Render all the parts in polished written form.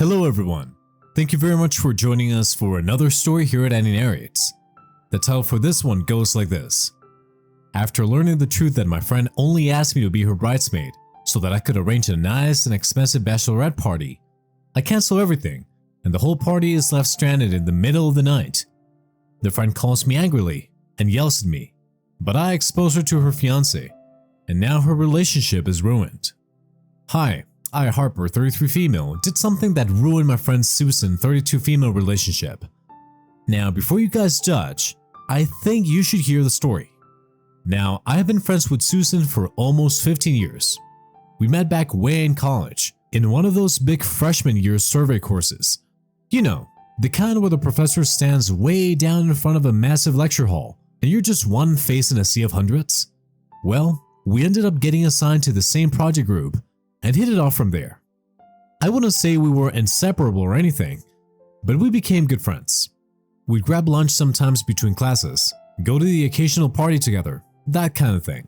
Hello everyone, thank you very much for joining us for another story here at Annie Narrates. The title for this one goes like this. After learning the truth that my friend only asked me to be her bridesmaid so that I could arrange a nice and expensive bachelorette party, I cancel everything and the whole party is left stranded in the middle of the night. The friend calls me angrily and yells at me, but I expose her to her fiance, and now her relationship is ruined. Hi, I, Harper, 33 female, did something that ruined my friend Susan, 32 female relationship. Now, before you guys judge, I think you should hear the story. Now, I have been friends with Susan for almost 15 years. We met back way in college, in one of those big freshman year survey courses. You know, the kind where the professor stands way down in front of a massive lecture hall and you're just one face in a sea of hundreds. Well, we ended up getting assigned to the same project group and hit it off from there. I wouldn't say we were inseparable or anything, but we became good friends. We'd grab lunch sometimes between classes, go to the occasional party together, that kind of thing.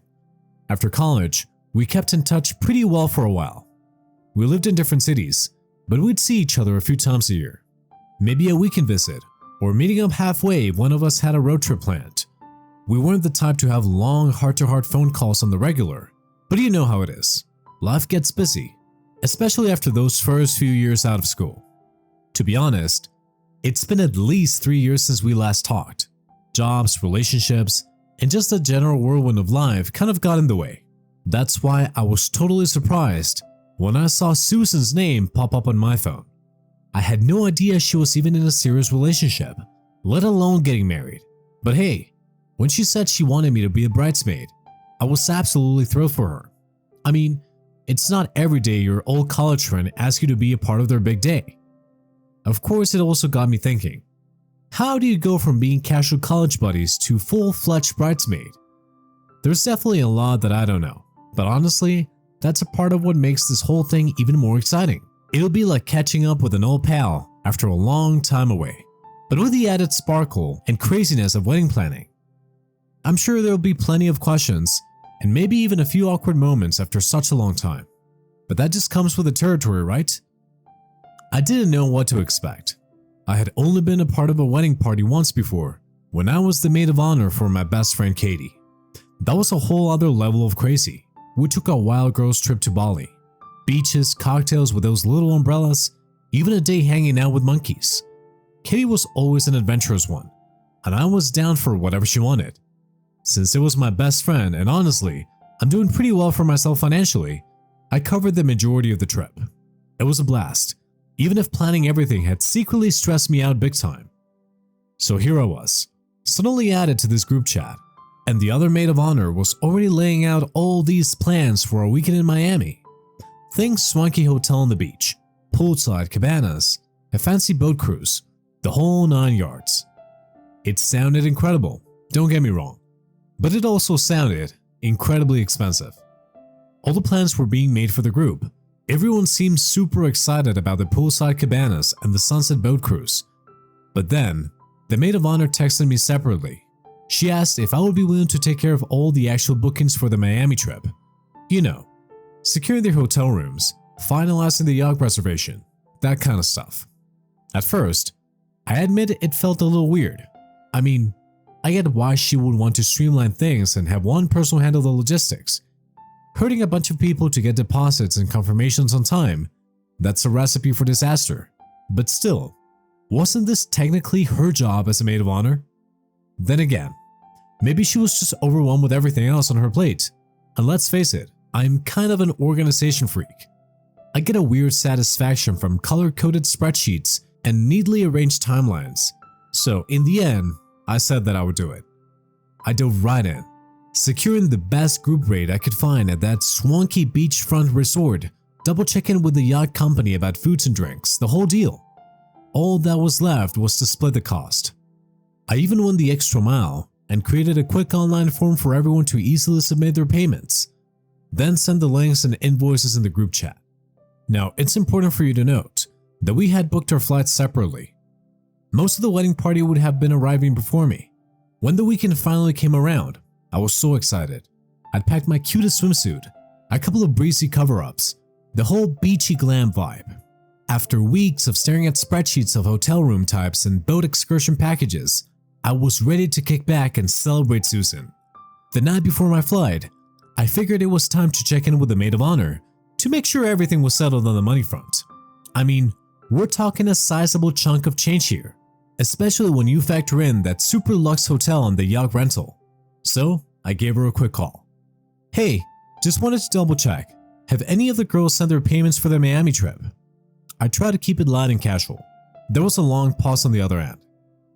After college, we kept in touch pretty well for a while. We lived in different cities, but we'd see each other a few times a year. Maybe a weekend visit, or meeting up halfway if one of us had a road trip planned. We weren't the type to have long heart-to-heart phone calls on the regular, but you know how it is. Life gets busy, especially after those first few years out of school. To be honest, it's been at least 3 years since we last talked. Jobs, relationships, and just the general whirlwind of life kind of got in the way. That's why I was totally surprised when I saw Susan's name pop up on my phone. I had no idea she was even in a serious relationship, let alone getting married. But hey, when she said she wanted me to be a bridesmaid, I was absolutely thrilled for her. I mean, it's not every day your old college friend asks you to be a part of their big day. Of course, it also got me thinking, how do you go from being casual college buddies to full-fledged bridesmaid? There's definitely a lot that I don't know, but honestly, that's a part of what makes this whole thing even more exciting. It'll be like catching up with an old pal after a long time away, but with the added sparkle and craziness of wedding planning. I'm sure there'll be plenty of questions and maybe even a few awkward moments after such a long time, but that just comes with the territory, right? I didn't know what to expect. I had only been a part of a wedding party once before, when I was the maid of honor for my best friend Katie. That was a whole other level of crazy. We took a wild girls trip to Bali. Beaches, cocktails with those little umbrellas, even a day hanging out with monkeys. Katie was always an adventurous one, and I was down for whatever she wanted. Since it was my best friend and honestly, I'm doing pretty well for myself financially, I covered the majority of the trip. It was a blast, even if planning everything had secretly stressed me out big time. So here I was, suddenly added to this group chat, and the other maid of honor was already laying out all these plans for a weekend in Miami. Think swanky hotel on the beach, poolside cabanas, a fancy boat cruise, the whole 9 yards. It sounded incredible, don't get me wrong, but it also sounded incredibly expensive. All the plans were being made for the group. Everyone seemed super excited about the poolside cabanas and the sunset boat cruise. But then, the maid of honor texted me separately. She asked if I would be willing to take care of all the actual bookings for the Miami trip. You know, securing their hotel rooms, finalizing the yacht reservation, that kind of stuff. At first, I admit it felt a little weird. I mean, I get why she would want to streamline things and have one person handle the logistics. Hurting a bunch of people to get deposits and confirmations on time, that's a recipe for disaster. But still, wasn't this technically her job as a maid of honor? Then again, maybe she was just overwhelmed with everything else on her plate. And let's face it, I'm kind of an organization freak. I get a weird satisfaction from color-coded spreadsheets and neatly arranged timelines. So in the end, I said that I would do it. I dove right in, securing the best group rate I could find at that swanky beachfront resort, double-checking with the yacht company about foods and drinks, the whole deal. All that was left was to split the cost. I even went the extra mile and created a quick online form for everyone to easily submit their payments, then send the links and invoices in the group chat. Now, it's important for you to note that we had booked our flights separately. Most of the wedding party would have been arriving before me. When the weekend finally came around, I was so excited. I'd packed my cutest swimsuit, a couple of breezy cover-ups, the whole beachy glam vibe. After weeks of staring at spreadsheets of hotel room types and boat excursion packages, I was ready to kick back and celebrate Susan. The night before my flight, I figured it was time to check in with the maid of honor to make sure everything was settled on the money front. I mean, we're talking a sizable chunk of change here, especially when you factor in that super luxe hotel and the yacht rental. So I gave her a quick call. Hey, just wanted to double check. Have any of the girls sent their payments for their Miami trip? I tried to keep it light and casual. There was a long pause on the other end.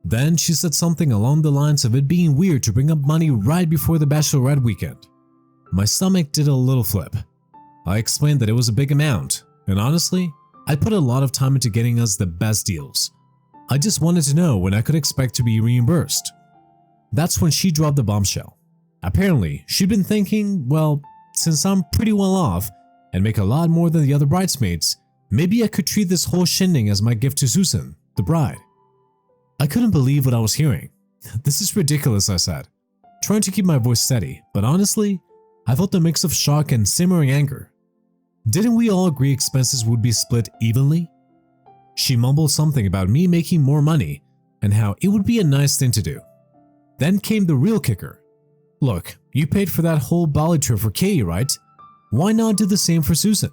Then she said something along the lines of it being weird to bring up money right before the Bachelorette weekend. My stomach did a little flip. I explained that it was a big amount, and honestly, I put a lot of time into getting us the best deals. I just wanted to know when I could expect to be reimbursed. That's when she dropped the bombshell. Apparently, she'd been thinking, well, since I'm pretty well off and make a lot more than the other bridesmaids, maybe I could treat this whole shindig as my gift to Susan, the bride. I couldn't believe what I was hearing. This is ridiculous, I said, trying to keep my voice steady, but honestly, I felt a mix of shock and simmering anger. Didn't we all agree expenses would be split evenly? She mumbled something about me making more money and how it would be a nice thing to do. Then came the real kicker. Look, you paid for that whole Bali trip for Katie, right? Why not do the same for Susan?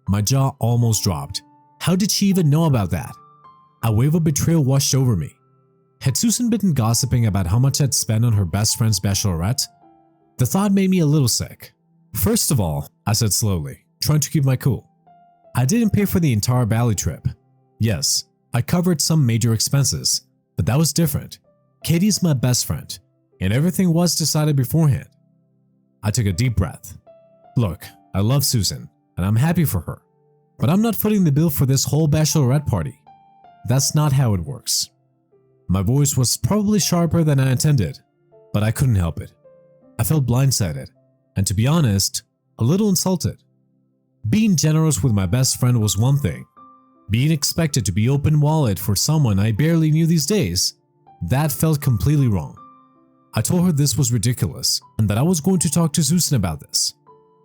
My jaw almost dropped. How did she even know about that? A wave of betrayal washed over me. Had Susan been gossiping about how much I'd spent on her best friend's bachelorette? The thought made me a little sick. First of all, I said slowly, trying to keep my cool, I didn't pay for the entire Bali trip. Yes, I covered some major expenses, but that was different. Katie's my best friend, and everything was decided beforehand. I took a deep breath. Look, I love Susan, and I'm happy for her, but I'm not footing the bill for this whole bachelorette party. That's not how it works. My voice was probably sharper than I intended, but I couldn't help it. I felt blindsided, and to be honest, a little insulted. Being generous with my best friend was one thing. Being expected to be open-wallet for someone I barely knew these days, that felt completely wrong. I told her this was ridiculous and that I was going to talk to Susan about this.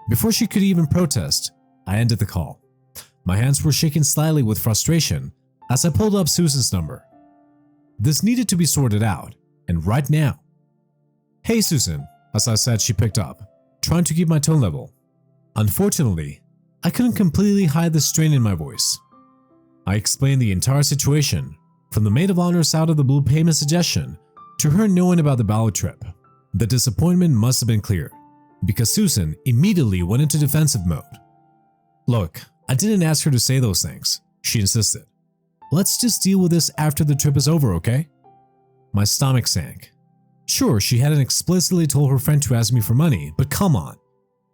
Before she could even protest, I ended the call. My hands were shaking slightly with frustration as I pulled up Susan's number. This needed to be sorted out, and right now. Hey Susan, as I said, she picked up, trying to keep my tone level. Unfortunately, I couldn't completely hide the strain in my voice. I explained the entire situation, from the maid of honor's out of the blue payment suggestion to her knowing about the Bali trip. The disappointment must have been clear, because Susan immediately went into defensive mode. Look, I didn't ask her to say those things, she insisted. Let's just deal with this after the trip is over, okay? My stomach sank. Sure, she hadn't explicitly told her friend to ask me for money, but come on.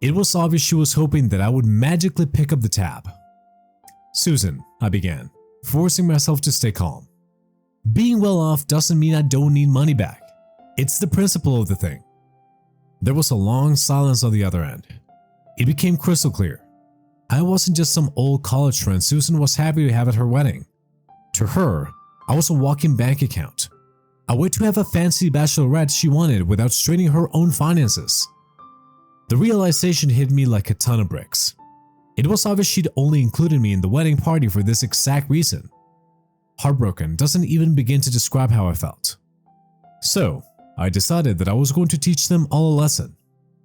It was obvious she was hoping that I would magically pick up the tab. Susan, I began, forcing myself to stay calm. Being well off doesn't mean I don't need money back. It's the principle of the thing. There was a long silence on the other end. It became crystal clear. I wasn't just some old college friend Susan was happy to have at her wedding. To her, I was a walking bank account. A way to have a fancy bachelorette she wanted without straining her own finances. The realization hit me like a ton of bricks. It was obvious she'd only included me in the wedding party for this exact reason. Heartbroken doesn't even begin to describe how I felt. So, I decided that I was going to teach them all a lesson.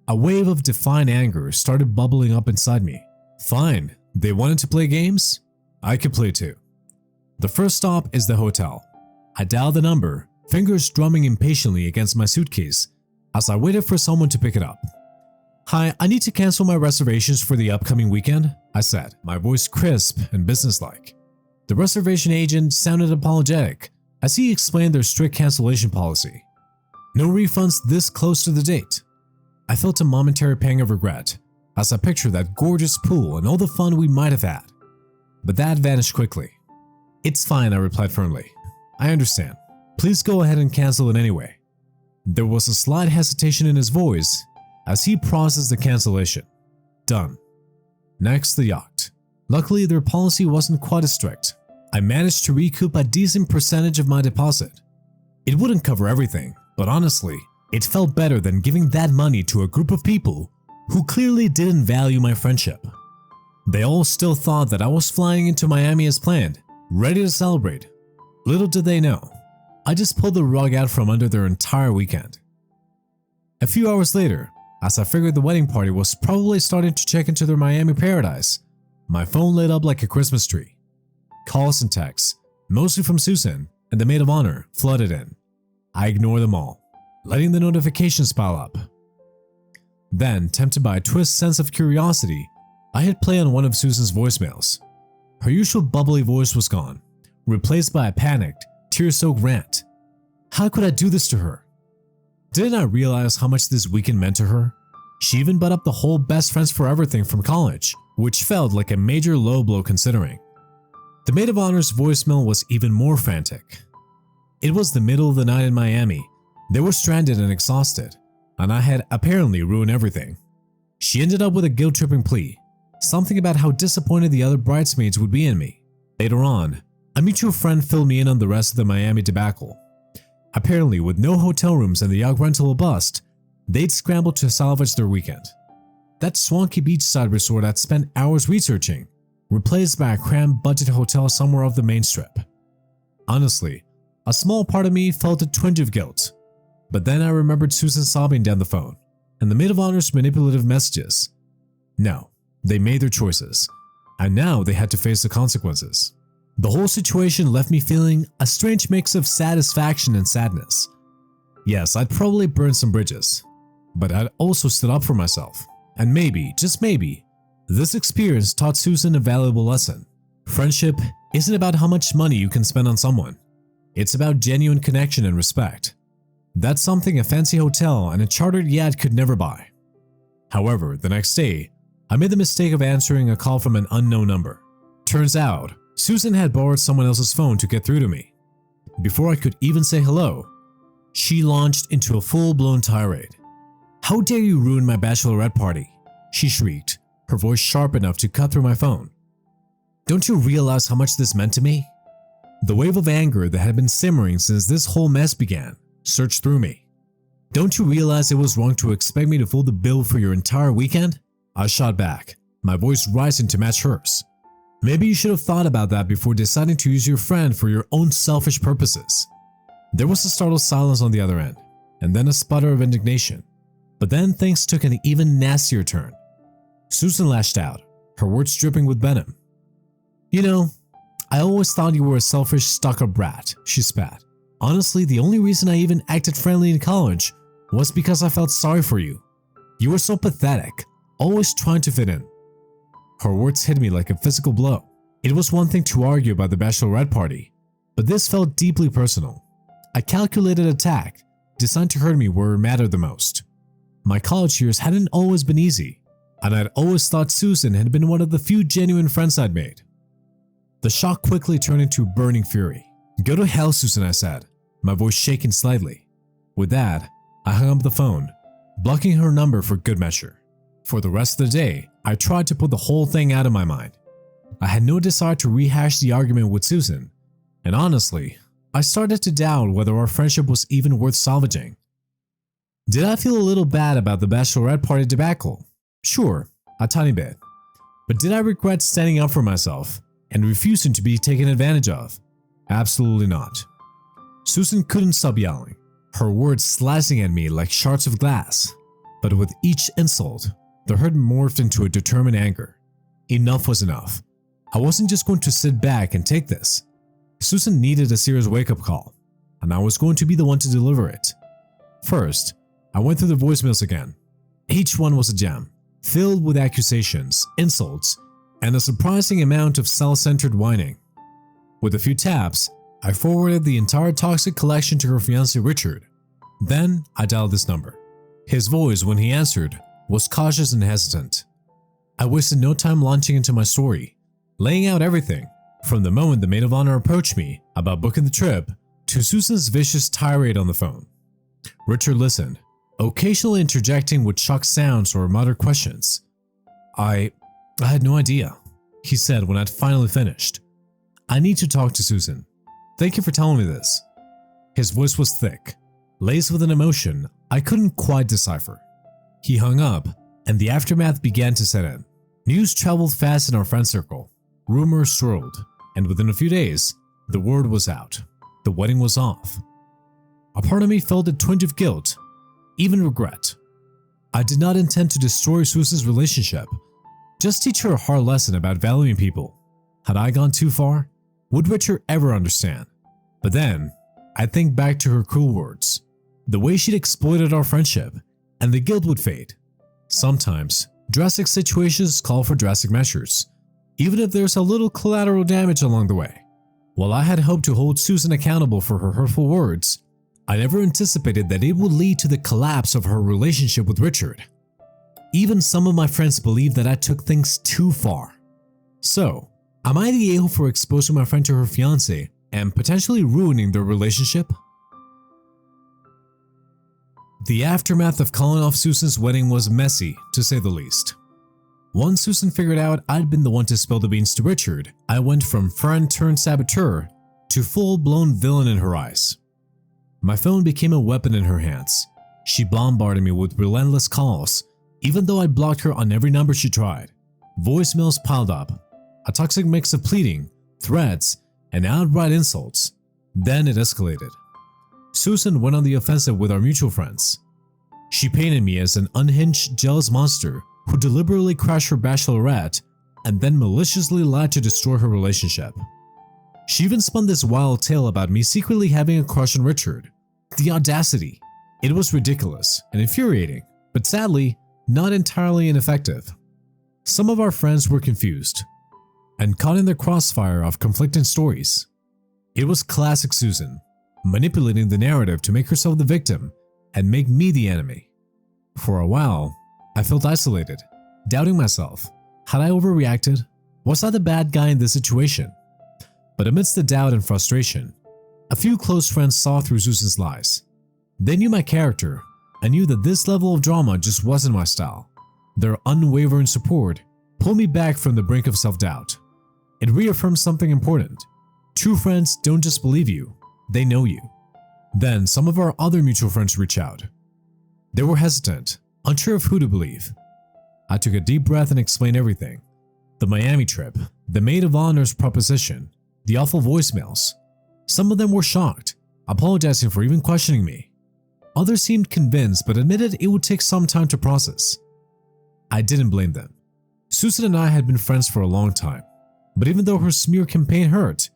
A wave of defiant anger started bubbling up inside me. Fine, they wanted to play games? I could play too. The first stop is the hotel. I dialed the number, fingers drumming impatiently against my suitcase as I waited for someone to pick it up. Hi, I need to cancel my reservations for the upcoming weekend, I said, my voice crisp and businesslike. The reservation agent sounded apologetic as he explained their strict cancellation policy. No refunds this close to the date. I felt a momentary pang of regret as I pictured that gorgeous pool and all the fun we might have had. But that vanished quickly. It's fine, I replied firmly. I understand. Please go ahead and cancel it anyway. There was a slight hesitation in his voice as he processed the cancellation. Done. Next, the yacht. Luckily, their policy wasn't quite as strict. I managed to recoup a decent percentage of my deposit. It wouldn't cover everything, but honestly, it felt better than giving that money to a group of people who clearly didn't value my friendship. They all still thought that I was flying into Miami as planned, ready to celebrate. Little did they know, I just pulled the rug out from under their entire weekend. A few hours later, as I figured the wedding party was probably starting to check into their Miami paradise, my phone lit up like a Christmas tree. Calls and texts, mostly from Susan and the maid of honor, flooded in. I ignored them all, letting the notifications pile up. Then, tempted by a twist sense of curiosity, I hit play on one of Susan's voicemails. Her usual bubbly voice was gone, replaced by a panicked, tear-soaked rant. How could I do this to her? Didn't I realize how much this weekend meant to her? She even brought up the whole best friends forever thing from college, which felt like a major low blow considering. The maid of honor's voicemail was even more frantic. It was the middle of the night in Miami. They were stranded and exhausted, and I had apparently ruined everything. She ended up with a guilt-tripping plea, something about how disappointed the other bridesmaids would be in me. Later on, a mutual friend filled me in on the rest of the Miami debacle. Apparently, with no hotel rooms and the yacht rental bust, they'd scrambled to salvage their weekend. That swanky beachside resort I'd spent hours researching, replaced by a cramped budget hotel somewhere off the main strip. Honestly, a small part of me felt a twinge of guilt, but then I remembered Susan sobbing down the phone and the maid of honor's manipulative messages. No, they made their choices, and now they had to face the consequences. The whole situation left me feeling a strange mix of satisfaction and sadness. Yes, I'd probably burned some bridges, but I'd also stood up for myself. And maybe, just maybe, this experience taught Susan a valuable lesson. Friendship isn't about how much money you can spend on someone. It's about genuine connection and respect. That's something a fancy hotel and a chartered yacht could never buy. However, the next day, I made the mistake of answering a call from an unknown number. Turns out, Susan had borrowed someone else's phone to get through to me. Before I could even say hello, she launched into a full-blown tirade. "How dare you ruin my bachelorette party?" she shrieked, her voice sharp enough to cut through my phone. "Don't you realize how much this meant to me?" The wave of anger that had been simmering since this whole mess began surged through me. "Don't you realize it was wrong to expect me to foot the bill for your entire weekend?" I shot back, my voice rising to match hers. "Maybe you should have thought about that before deciding to use your friend for your own selfish purposes." There was a startled silence on the other end, and then a sputter of indignation. But then things took an even nastier turn. Susan lashed out, her words dripping with venom. "You know, I always thought you were a selfish, stuck-up brat," she spat. "Honestly, the only reason I even acted friendly in college was because I felt sorry for you. You were so pathetic, always trying to fit in." Her words hit me like a physical blow. It was one thing to argue about the bachelorette party, but this felt deeply personal. A calculated attack designed to hurt me where it mattered the most. My college years hadn't always been easy, and I'd always thought Susan had been one of the few genuine friends I'd made. The shock quickly turned into burning fury. "Go to hell, Susan," I said, my voice shaking slightly. With that, I hung up the phone, blocking her number for good measure. For the rest of the day, I tried to put the whole thing out of my mind. I had no desire to rehash the argument with Susan, and honestly, I started to doubt whether our friendship was even worth salvaging. Did I feel a little bad about the bachelorette party debacle? Sure, a tiny bit. But did I regret standing up for myself and refusing to be taken advantage of? Absolutely not. Susan couldn't stop yelling, her words slicing at me like shards of glass. But with each insult, the hurt morphed into a determined anger. Enough was enough. I wasn't just going to sit back and take this. Susan needed a serious wake-up call, and I was going to be the one to deliver it. First, I went through the voicemails again. Each one was a gem, filled with accusations, insults, and a surprising amount of self-centered whining. With a few taps, I forwarded the entire toxic collection to her fiance Richard. Then I dialed this number. His voice, when he answered, was cautious and hesitant. I wasted no time launching into my story, laying out everything, from the moment the maid of honor approached me about booking the trip to Susan's vicious tirade on the phone. Richard listened, occasionally interjecting with shocked sounds or muttered questions. I had no idea," he said when I'd finally finished. "I need to talk to Susan. Thank you for telling me this." His voice was thick, laced with an emotion I couldn't quite decipher. He hung up, and the aftermath began to set in. News traveled fast in our friend circle. Rumors swirled, and within a few days, the word was out. The wedding was off. A part of me felt a twinge of guilt, even regret. I did not intend to destroy Susan's relationship, just teach her a hard lesson about valuing people. Had I gone too far? Would Richard ever understand? But then, I think back to her cruel words, the way she'd exploited our friendship, and the guilt would fade. Sometimes, drastic situations call for drastic measures, even if there's a little collateral damage along the way. While I had hoped to hold Susan accountable for her hurtful words, I never anticipated that it would lead to the collapse of her relationship with Richard. Even some of my friends believed that I took things too far. So, am I the a-hole for exposing my friend to her fiance and potentially ruining their relationship? The aftermath of calling off Susan's wedding was messy, to say the least. Once Susan figured out I'd been the one to spill the beans to Richard, I went from friend turned saboteur to full-blown villain in her eyes. My phone became a weapon in her hands. She bombarded me with relentless calls, even though I blocked her on every number she tried. Voicemails piled up, a toxic mix of pleading, threats, and outright insults. Then it escalated. Susan went on the offensive with our mutual friends. She painted me as an unhinged, jealous monster who deliberately crashed her Bachelorette and then maliciously lied to destroy her relationship. She even spun this wild tale about me secretly having a crush on Richard. The audacity! It was ridiculous and infuriating, but sadly, not entirely ineffective. Some of our friends were confused and caught in the crossfire of conflicting stories. It was classic Susan, manipulating the narrative to make herself the victim and make me the enemy. For a while, I felt isolated, doubting myself. Had I overreacted? Was I the bad guy in this situation? But amidst the doubt and frustration, a few close friends saw through Susan's lies. They knew my character and knew that this level of drama just wasn't my style. Their unwavering support pulled me back from the brink of self-doubt. It reaffirmed something important. True friends don't just believe you, they know you. Then some of our other mutual friends reached out. They were hesitant, unsure of who to believe. I took a deep breath and explained everything. The Miami trip, the maid of honor's proposition, the awful voicemails. Some of them were shocked, apologizing for even questioning me. Others seemed convinced but admitted it would take some time to process. I didn't blame them. Susan and I had been friends for a long time, but even though her smear campaign hurt,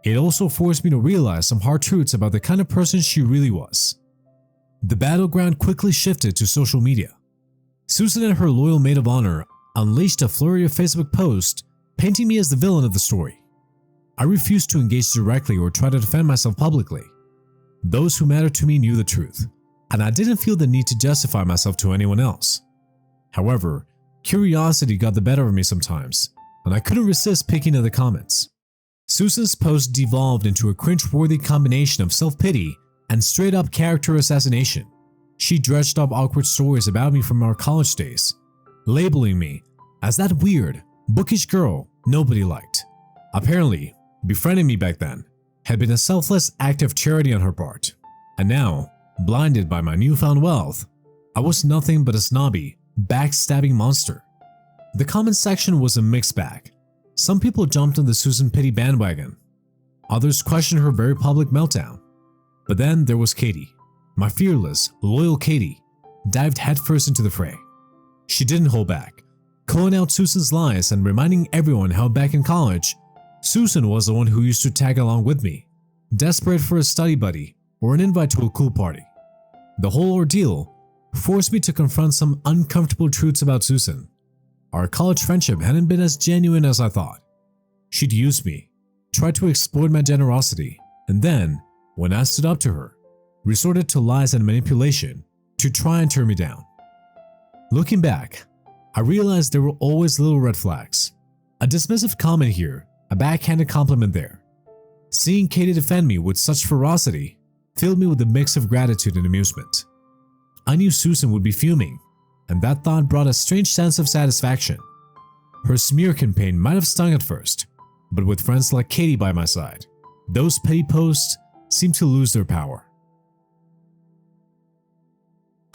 it also forced me to realize some hard truths about the kind of person she really was. The battleground quickly shifted to social media. Susan and her loyal maid of honor unleashed a flurry of Facebook posts painting me as the villain of the story. I refused to engage directly or try to defend myself publicly. Those who mattered to me knew the truth, and I didn't feel the need to justify myself to anyone else. However, curiosity got the better of me sometimes, and I couldn't resist picking at the comments. Susan's post devolved into a cringe-worthy combination of self-pity and straight-up character assassination. She dredged up awkward stories about me from our college days, labeling me as that weird, bookish girl nobody liked. Apparently, befriending me back then had been a selfless act of charity on her part, and now, blinded by my newfound wealth, I was nothing but a snobby, backstabbing monster. The comment section was a mixed bag. Some people jumped on the Susan pity bandwagon. Others questioned her very public meltdown. But then there was Katie. My fearless, loyal Katie dived headfirst into the fray. She didn't hold back, calling out Susan's lies and reminding everyone how back in college, Susan was the one who used to tag along with me, desperate for a study buddy or an invite to a cool party. The whole ordeal forced me to confront some uncomfortable truths about Susan. Our college friendship hadn't been as genuine as I thought. She'd used me, tried to exploit my generosity, and then, when I stood up to her, resorted to lies and manipulation to try and tear me down. Looking back, I realized there were always little red flags. A dismissive comment here, a backhanded compliment there. Seeing Katie defend me with such ferocity filled me with a mix of gratitude and amusement. I knew Susan would be fuming, and that thought brought a strange sense of satisfaction. Her smear campaign might have stung at first, but with friends like Katie by my side, those petty posts seemed to lose their power.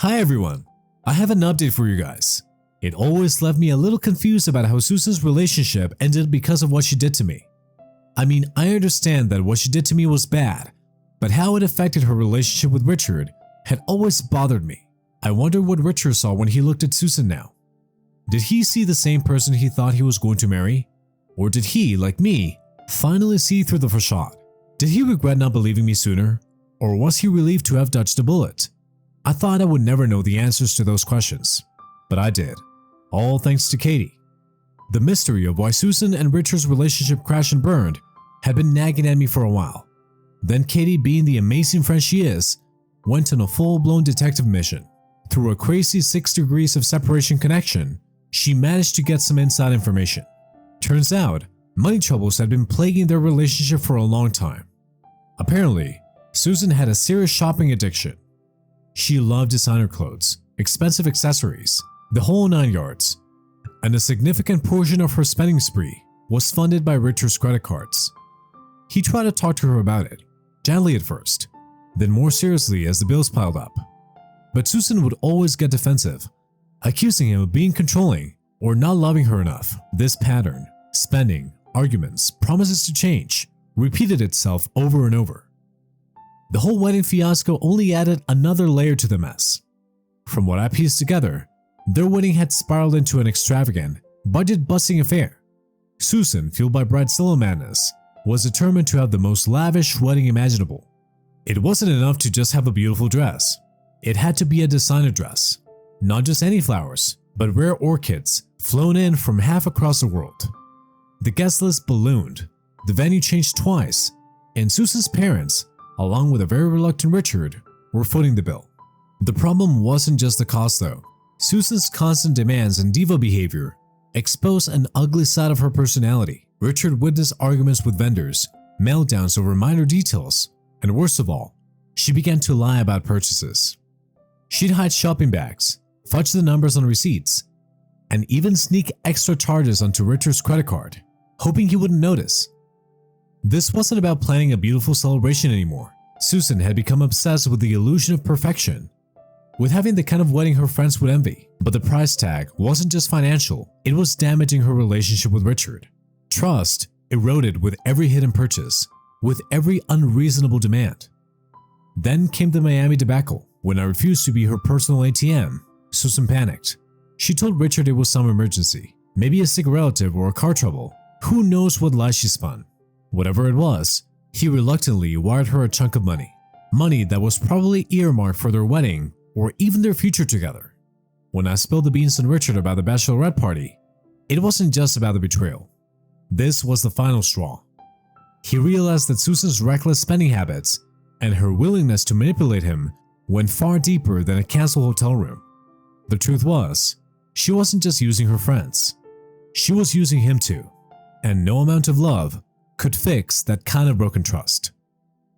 Hi everyone, I have an update for you guys. It always left me a little confused about how Susan's relationship ended because of what she did to me. I mean, I understand that what she did to me was bad, but how it affected her relationship with Richard had always bothered me. I wonder what Richard saw when he looked at Susan now. Did he see the same person he thought he was going to marry? Or did he, like me, finally see through the facade? Did he regret not believing me sooner? Or was he relieved to have dodged a bullet? I thought I would never know the answers to those questions, but I did. All thanks to Katie. The mystery of why Susan and Richard's relationship crashed and burned had been nagging at me for a while. Then Katie, being the amazing friend she is, went on a full-blown detective mission. Through a crazy 6 degrees of separation connection, she managed to get some inside information. Turns out, money troubles had been plaguing their relationship for a long time. Apparently, Susan had a serious shopping addiction. She loved designer clothes, expensive accessories, the whole 9 yards, and a significant portion of her spending spree was funded by Richard's credit cards. He tried to talk to her about it, gently at first, then more seriously as the bills piled up. But Susan would always get defensive, accusing him of being controlling or not loving her enough. This pattern, spending, arguments, promises to change, repeated itself over and over. The whole wedding fiasco only added another layer to the mess. From what I pieced together, their wedding had spiraled into an extravagant, budget-busting affair. Susan, fueled by bridezilla madness, was determined to have the most lavish wedding imaginable. It wasn't enough to just have a beautiful dress. It had to be a designer dress. Not just any flowers, but rare orchids flown in from half across the world. The guest list ballooned, the venue changed twice, and Susan's parents, along with a very reluctant Richard, were footing the bill. The problem wasn't just the cost though. Susan's constant demands and diva behavior exposed an ugly side of her personality. Richard witnessed arguments with vendors, meltdowns over minor details, and worst of all, she began to lie about purchases. She'd hide shopping bags, fudge the numbers on receipts, and even sneak extra charges onto Richard's credit card, hoping he wouldn't notice. This wasn't about planning a beautiful celebration anymore. Susan had become obsessed with the illusion of perfection, with having the kind of wedding her friends would envy. But the price tag wasn't just financial, it was damaging her relationship with Richard. Trust eroded with every hidden purchase, with every unreasonable demand. Then came the Miami debacle. When I refused to be her personal ATM, Susan panicked. She told Richard it was some emergency, maybe a sick relative or a car trouble. Who knows what lies she spun. Whatever it was, he reluctantly wired her a chunk of money. Money that was probably earmarked for their wedding or even their future together. When I spilled the beans on Richard about the Bachelorette party, it wasn't just about the betrayal. This was the final straw. He realized that Susan's reckless spending habits and her willingness to manipulate him went far deeper than a canceled hotel room. The truth was, she wasn't just using her friends. She was using him too, and no amount of love could fix that kind of broken trust.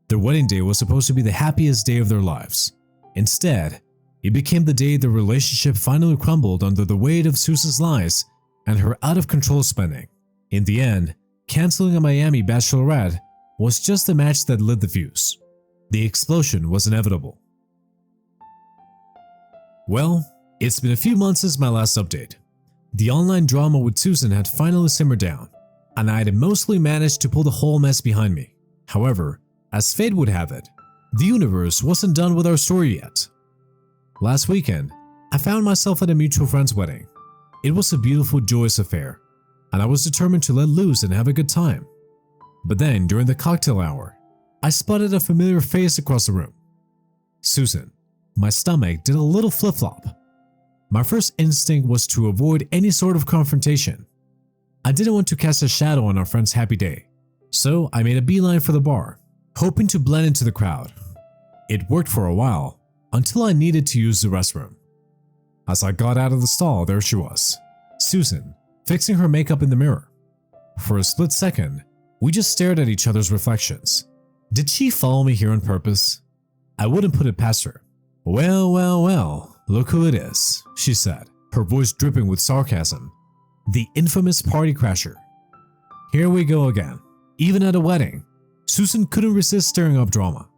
Their wedding day was supposed to be the happiest day of their lives. Instead, it became the day their relationship finally crumbled under the weight of Susan's lies and her out-of-control spending. In the end, canceling a Miami Bachelorette was just the match that lit the fuse. The explosion was inevitable. Well, it's been a few months since my last update. The online drama with Susan had finally simmered down, and I had mostly managed to pull the whole mess behind me. However, as fate would have it, the universe wasn't done with our story yet. Last weekend, I found myself at a mutual friend's wedding. It was a beautiful, joyous affair, and I was determined to let loose and have a good time. But then, during the cocktail hour, I spotted a familiar face across the room. Susan. My stomach did a little flip-flop. My first instinct was to avoid any sort of confrontation. I didn't want to cast a shadow on our friend's happy day, so I made a beeline for the bar, hoping to blend into the crowd. It worked for a while, until I needed to use the restroom. As I got out of the stall, there she was, Susan, fixing her makeup in the mirror. For a split second, we just stared at each other's reflections. Did she follow me here on purpose? I wouldn't put it past her. Well, look who it is, she said, her voice dripping with sarcasm. The infamous party crasher. Here we go again. Even at a wedding, Susan couldn't resist stirring up drama.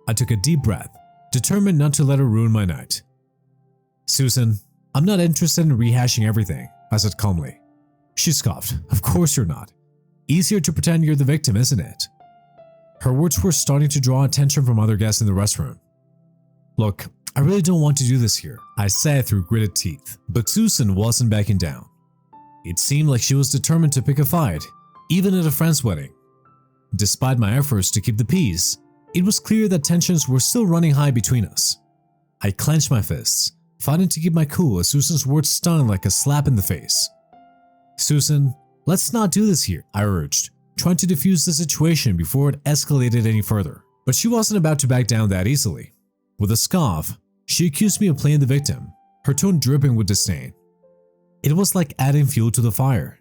I took a deep breath, determined not to let her ruin my night. Susan, I'm not interested in rehashing everything, I said calmly. She scoffed. Of course you're not. Easier to pretend you're the victim, isn't it? Her words were starting to draw attention from other guests in the restroom. Look, I really don't want to do this here, I said through gritted teeth, but Susan wasn't backing down. It seemed like she was determined to pick a fight, even at a friend's wedding. Despite my efforts to keep the peace, it was clear that tensions were still running high between us. I clenched my fists, fighting to keep my cool as Susan's words stung like a slap in the face. Susan, let's not do this here, I urged, trying to defuse the situation before it escalated any further. But she wasn't about to back down that easily. With a scoff, she accused me of playing the victim, her tone dripping with disdain. It was like adding fuel to the fire,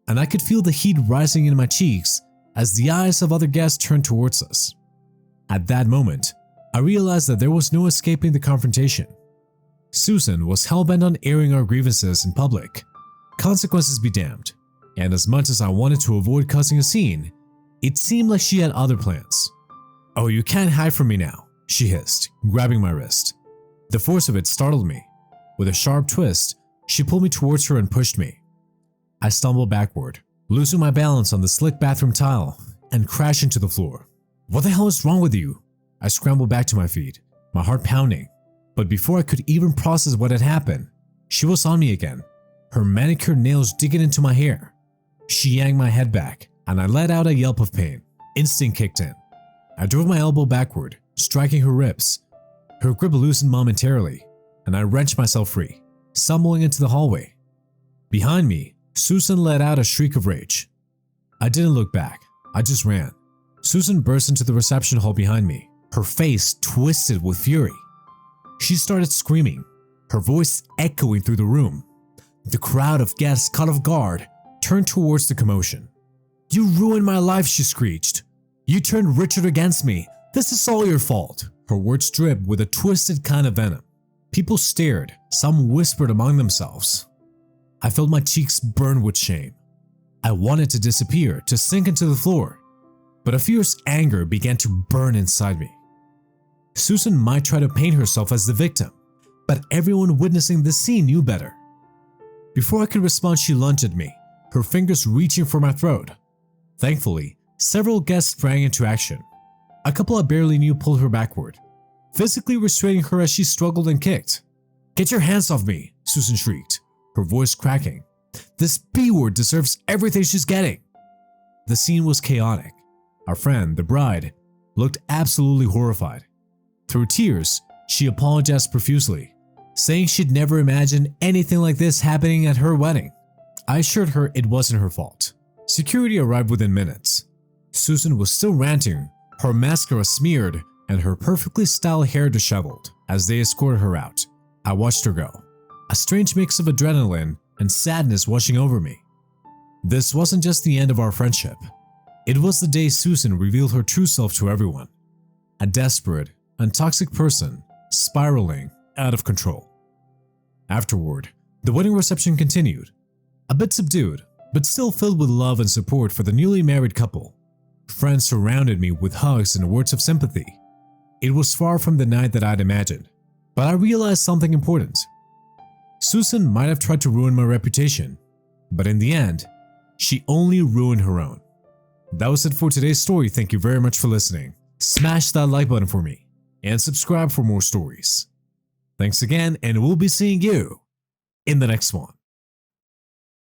and I could feel the heat rising in my cheeks as the eyes of other guests turned towards us. At that moment, I realized that there was no escaping the confrontation. Susan was hell-bent on airing our grievances in public. Consequences be damned, and as much as I wanted to avoid causing a scene, it seemed like she had other plans. "Oh, you can't hide from me now," she hissed, grabbing my wrist. The force of it startled me. With a sharp twist, she pulled me towards her and pushed me. I stumbled backward, losing my balance on the slick bathroom tile, and crashed into the floor. "What the hell is wrong with you?" I scrambled back to my feet, my heart pounding. But before I could even process what had happened, she was on me again, her manicured nails digging into my hair. She yanked my head back, and I let out a yelp of pain. Instinct kicked in. I drove my elbow backward, striking her ribs. Her grip loosened momentarily, and I wrenched myself free, stumbling into the hallway. Behind me, Susan let out a shriek of rage. I didn't look back, I just ran. Susan burst into the reception hall behind me, her face twisted with fury. She started screaming, her voice echoing through the room. The crowd of guests, caught off guard, turned towards the commotion. "You ruined my life," she screeched. "You turned Richard against me. This is all your fault." Her words dripped with a twisted kind of venom. People stared, some whispered among themselves. I felt my cheeks burn with shame. I wanted to disappear, to sink into the floor, but a fierce anger began to burn inside me. Susan might try to paint herself as the victim, but everyone witnessing this scene knew better. Before I could respond, she lunged at me, her fingers reaching for my throat. Thankfully, several guests sprang into action. A couple I barely knew pulled her backward, physically restraining her as she struggled and kicked. "Get your hands off me," Susan shrieked, her voice cracking. "This B-word deserves everything she's getting." The scene was chaotic. Our friend, the bride, looked absolutely horrified. Through tears, she apologized profusely, saying she'd never imagined anything like this happening at her wedding. I assured her it wasn't her fault. Security arrived within minutes. Susan was still ranting, her mascara smeared and her perfectly styled hair disheveled. As they escorted her out, I watched her go, a strange mix of adrenaline and sadness washing over me. This wasn't just the end of our friendship. It was the day Susan revealed her true self to everyone. A desperate and toxic person spiraling out of control. Afterward, the wedding reception continued, a bit subdued, but still filled with love and support for the newly married couple. Friends surrounded me with hugs and words of sympathy. It was far from the night that I'd imagined, but I realized something important. Susan might have tried to ruin my reputation, but in the end, she only ruined her own. That was it for today's story. Thank you very much for listening. Smash that like button for me and subscribe for more stories. Thanks again, and we'll be seeing you in the next one.